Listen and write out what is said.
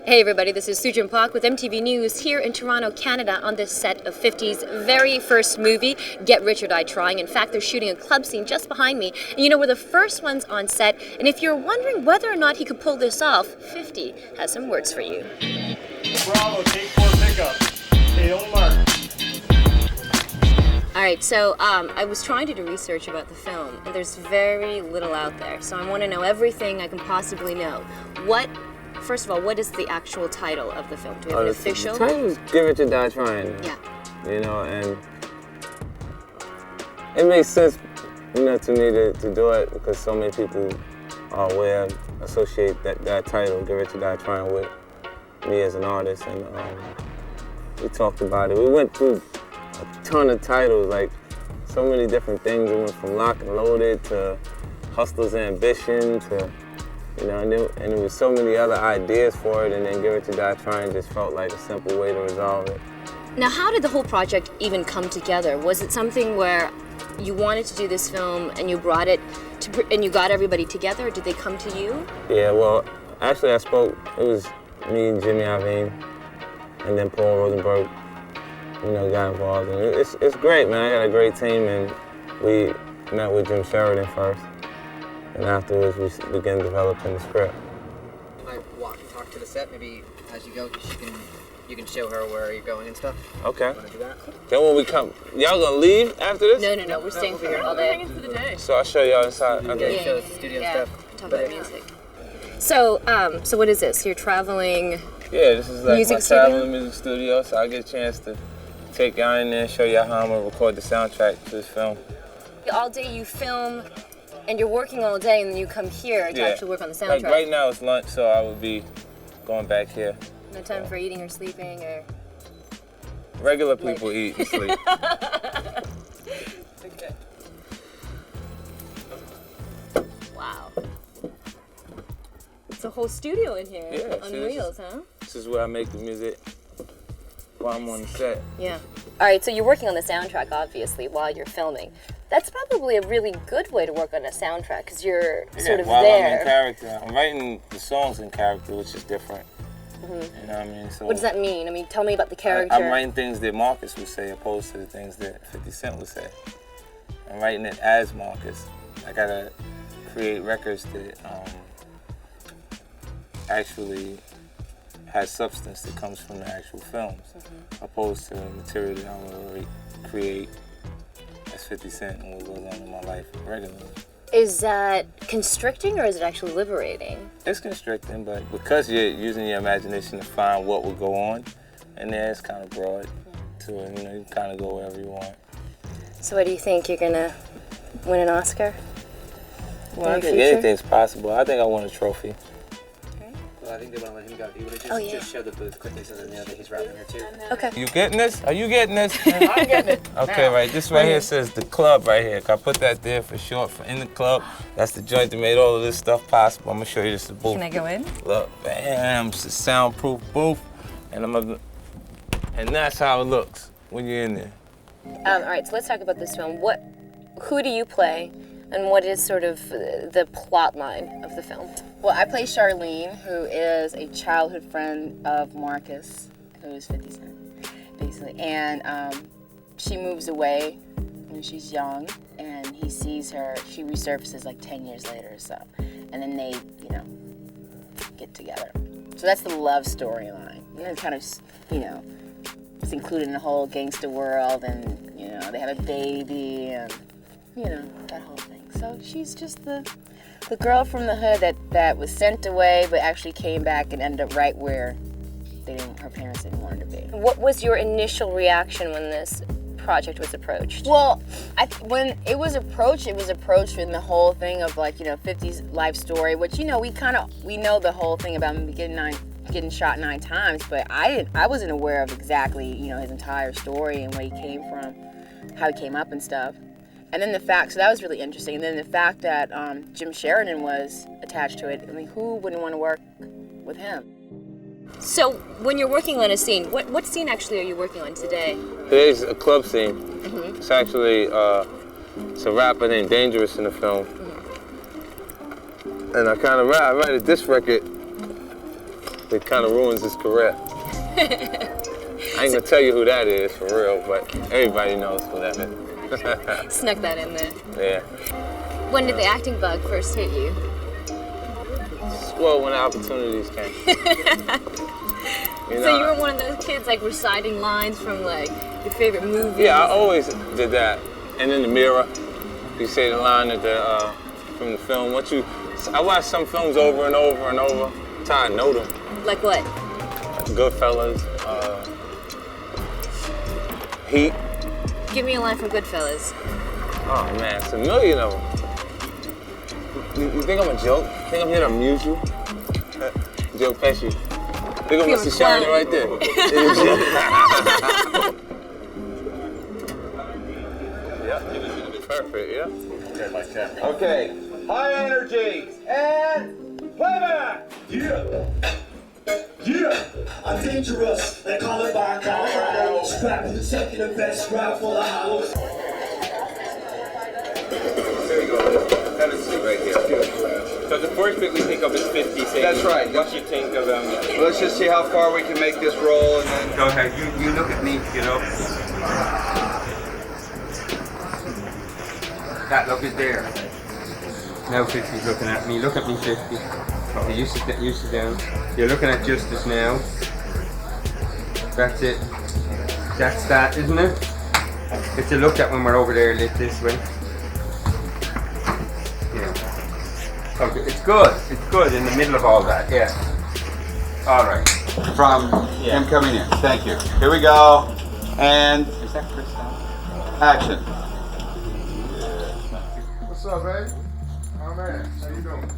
Hey everybody, this is Sujin Pak with MTV News here in Toronto, Canada on the set of 50's very first movie, Get Rich or Die Trying. In fact, they're shooting a club scene just behind me. And you know, we're the first ones on set. And if you're wondering whether or not he could pull this off, 50 has some words for you. Bravo, take 4 pickup. Hey, don't mark. Alright, so I was trying to do research about the film, and there's very little out there. So I want to know everything I can possibly know. First of all, what is the actual title of the film? Do we have an official? The title is Get Rich or Die Trying. Yeah. You know, and it makes sense, you know, to me to do it because so many people are aware, associate that title, Get Rich or Die Trying, with me as an artist. And we talked about it. We went through a ton of titles, like so many different things. We went from Lock and Loaded to Hustler's Ambition to, you know, and there was so many other ideas for it, and then Get Rich or Die Trying just felt like a simple way to resolve it. Now, how did the whole project even come together? Was it something where you wanted to do this film and you brought it to, and you got everybody together, or did they come to you? Yeah, well, actually it was me and Jimmy Iovine, and then Paul Rosenberg, you know, got involved. And it's great, man. I got a great team, and we met with Jim Sheridan first. And afterwards, we began developing the script. You might walk and talk to the set, maybe as you go, you can show her where you're going and stuff. Okay. You want to do that? Then when we come, y'all gonna leave after this? No, we're staying for here all day. So I'll show y'all inside. Okay. Yeah, show us the studio stuff. Talk about music. So what is this? You're traveling? Yeah, this is like music my traveling music studio, so I get a chance to take y'all in there and show y'all how I'm gonna record the soundtrack to this film. All day you film, and you're working all day, and then you come here to actually work on the soundtrack. Like right now it's lunch, so I would be going back here. No time for eating or sleeping or... Regular people eat and sleep. Okay. Wow. It's a whole studio in here. Yeah, on wheels, huh? This is where I make the music while I'm on the set. Yeah. All right, so you're working on the soundtrack, obviously, while you're filming. That's probably a really good way to work on a soundtrack, because you're sort of while there. I'm in character. I'm writing the songs in character, which is different. Mm-hmm. You know what I mean? So what does that mean? I mean, tell me about the character. I'm writing things that Marcus would say, opposed to the things that 50 Cent would say. I'm writing it as Marcus. I gotta create records that actually has substance that comes from the actual films, opposed to the material that I would create as 50 Cent and what goes on in my life regularly. Is that constricting or is it actually liberating? It's constricting, but because you're using your imagination to find what will go on, and then it's kind of broad to it. You know, you can kind of go wherever you want. So what do you think? You're gonna win an Oscar? Well, I think anything's possible. I think I won a trophy. Well, I think they want to let him go. You would just show the booth quickly so that they know that he's rapping here too. Okay. You getting this? Are you getting this? I'm getting it. Okay, right. This right here says the club right here. I put that there for short for in the club. That's the joint that made all of this stuff possible. I'm gonna show you this booth. Can I go in? Look, bam, it's a soundproof booth, and that's how it looks when you're in there. All right, so let's talk about this film. Who do you play, and what is sort of the plot line of the film? Well, I play Charlene, who is a childhood friend of Marcus, who is 50 Cent, basically. And she moves away when she's young, and he sees her. She resurfaces like 10 years later or so. And then they, you know, get together. So that's the love storyline. And it's kind of, you know, it's included in the whole gangster world, and, you know, they have a baby, and, you know, that whole thing. So she's just the girl from the hood that was sent away, but actually came back and ended up right where her parents didn't want her to be. What was your initial reaction when this project was approached? Well, when it was approached in the whole thing of, like, you know, 50's life story, which, you know, we know the whole thing about him getting shot 9 times, but I wasn't aware of exactly, you know, his entire story and where he came from, how he came up and stuff. And then so that was really interesting. And then the fact that Jim Sheridan was attached to it, I mean, who wouldn't want to work with him? So when you're working on a scene, what scene actually are you working on today? Today's a club scene. It's actually, it's a rapper named Dangerous in the film. And I kind of write this record it kind of ruins his career. I ain't gonna tell you who that is for real, but everybody knows who that is. Snuck that in there. Yeah. When did the acting bug first hit you? Well, when the opportunities came. So you were one of those kids like reciting lines from like your favorite movies? Yeah, I always did that. And in the mirror, you say the line at the from the film. I watched some films over and over and over until I know them. Like what? Goodfellas, Heat. Give me a line from Goodfellas. Oh man, it's a million of them. You think I'm a joke? Think I'm here to amuse you? Joe Pesci. Think I'm Mr. Sheridan right there. Yeah. Perfect, yeah. Okay, high energy, and playback! Yeah! Yeah! I'm dangerous, they call it by Colorado. Strapped with the second and best route full of hollows. There you go, that is it right here. So the first bit we pick up is 50 cents. That's right. What you think of let's just see how far we can make this roll and then... Go ahead, you look at me, you know. That look is there. Now 50's looking at me. Look at me, 50. Okay, you sit down. You're looking at Justice now. That's it. That's that, isn't it? It's a look at when we're over there lit this way. Yeah. Okay, it's good. It's good in the middle of all that, yeah. Alright. From him coming in. Thank you. Here we go. And Is that Chris now? action. What's up, babe? Oh man, how you doing?